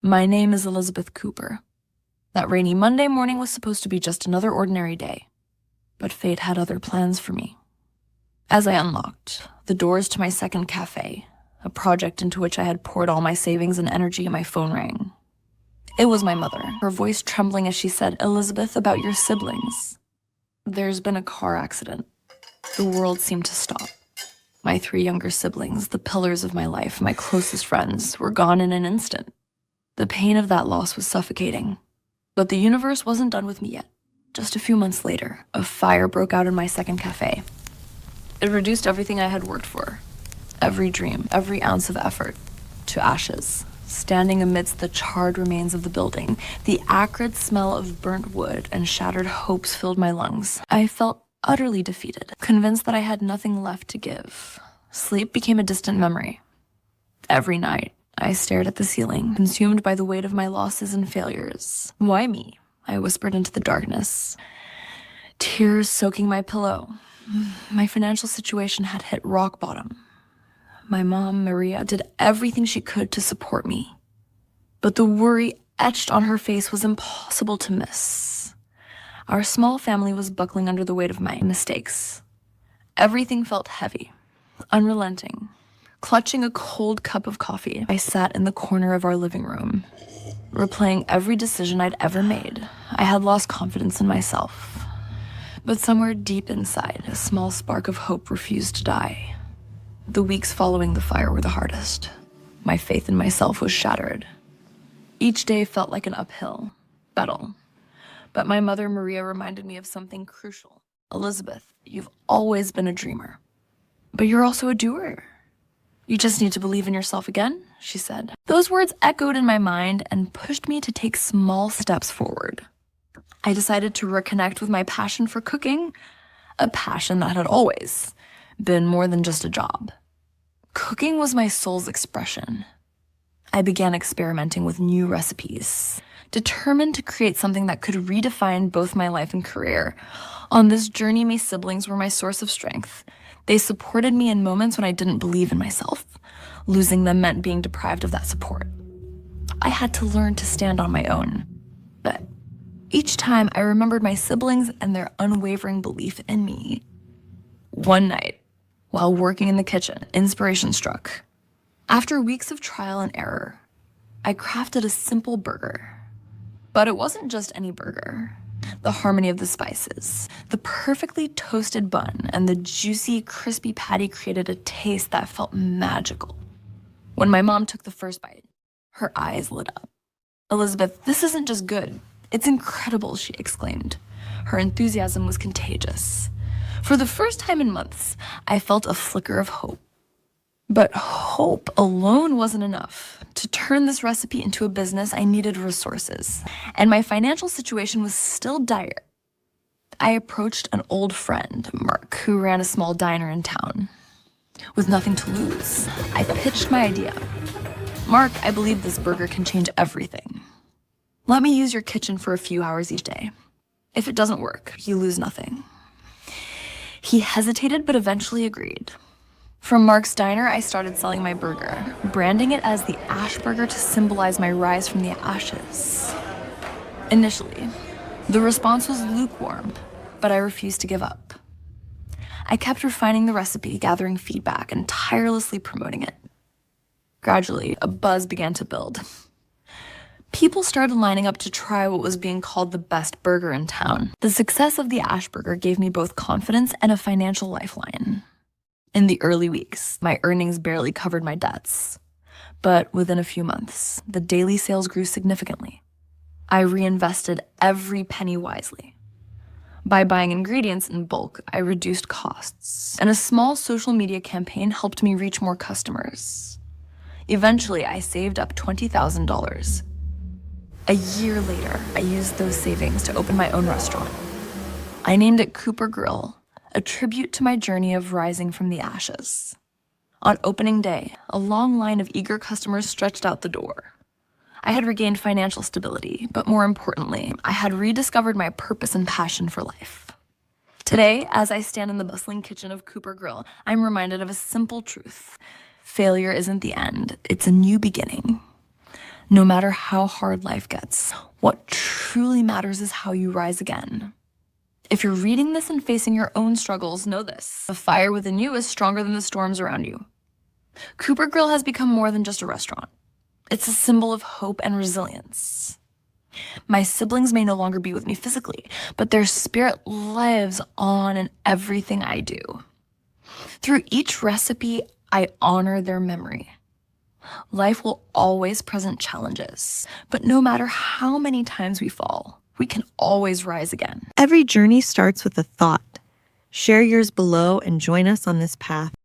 My name is Elizabeth Cooper. That rainy Monday morning was supposed to be just another ordinary day, but fate had other plans for me. As I unlocked the doors to my second cafe, a project into which I had poured all my savings and energy, my phone rang. It was my mother, her voice trembling as she said, "Elizabeth, about your siblings. There's been a car accident." The world seemed to stop. My 3 younger siblings, the pillars of my life, my closest friends, were gone in an instant. The pain of that loss was suffocating. But the universe wasn't done with me yet. Just a few months later, a fire broke out in my second cafe. It reduced everything I had worked for, every dream, every ounce of effort, to ashes. Standing amidst the charred remains of the building, the acrid smell of burnt wood and shattered hopes filled my lungs. I felt utterly defeated, convinced that I had nothing left to give. Sleep became a distant memory. Every night, I stared at the ceiling, consumed by the weight of my losses and failures. "Why me?" I whispered into the darkness, tears soaking my pillow. My financial situation had hit rock bottom. My mom, Maria, did everything she could to support me, but the worry etched on her face was impossible to miss. Our small family was buckling under the weight of my mistakes. Everything felt heavy, unrelenting. Clutching a cold cup of coffee, I sat in the corner of our living room, replaying every decision I'd ever made. I had lost confidence in myself. But somewhere deep inside, a small spark of hope refused to die. The weeks following the fire were the hardest. My faith in myself was shattered. Each day felt like an uphill battle. But my mother, Maria, reminded me of something crucial. "Elizabeth, you've always been a dreamer, but you're also a doer. You just need to believe in yourself again," she said. Those words echoed in my mind and pushed me to take small steps forward. I decided to reconnect with my passion for cooking, a passion that had always been more than just a job. Cooking was my soul's expression. I began experimenting with new recipes, determined to create something that could redefine both my life and career. On this journey, my siblings were my source of strength. They supported me in moments when I didn't believe in myself. Losing them meant being deprived of that support. I had to learn to stand on my own. But each time I remembered my siblings and their unwavering belief in me. One night, while working in the kitchen, inspiration struck. After weeks of trial and error, I crafted a simple burger. But it wasn't just any burger. The harmony of the spices, the perfectly toasted bun, and the juicy, crispy patty created a taste that felt magical. When my mom took the first bite, her eyes lit up. "Elizabeth, this isn't just good. It's incredible," she exclaimed. Her enthusiasm was contagious. For the first time in months, I felt a flicker of hope. But hope alone wasn't enough. To turn this recipe into a business, I needed resources, and my financial situation was still dire. I approached an old friend, Mark, who ran a small diner in town. With nothing to lose, I pitched my idea. "Mark, I believe this burger can change everything. Let me use your kitchen for a few hours each day. If it doesn't work, you lose nothing." He hesitated, but eventually agreed. From Mark's Diner, I started selling my burger, branding it as the Ash Burger to symbolize my rise from the ashes. Initially, the response was lukewarm, but I refused to give up. I kept refining the recipe, gathering feedback, and tirelessly promoting it. Gradually, a buzz began to build. People started lining up to try what was being called the best burger in town. The success of the Ash Burger gave me both confidence and a financial lifeline. In the early weeks, my earnings barely covered my debts. But within a few months, the daily sales grew significantly. I reinvested every penny wisely. By buying ingredients in bulk, I reduced costs, and a small social media campaign helped me reach more customers. Eventually, I saved up $20,000. A year later, I used those savings to open my own restaurant. I named it Cooper Grille, a tribute to my journey of rising from the ashes. On opening day, a long line of eager customers stretched out the door. I had regained financial stability, but more importantly, I had rediscovered my purpose and passion for life. Today, as I stand in the bustling kitchen of Cooper Grille, I'm reminded of a simple truth. Failure isn't the end, it's a new beginning. No matter how hard life gets, what truly matters is how you rise again. If you're reading this and facing your own struggles, know this: the fire within you is stronger than the storms around you. Cooper Grille has become more than just a restaurant. It's a symbol of hope and resilience. My siblings may no longer be with me physically, but their spirit lives on in everything I do. Through each recipe, I honor their memory. Life will always present challenges, but no matter how many times we fall, we can always rise again. Every journey starts with a thought. Share yours below and join us on this path.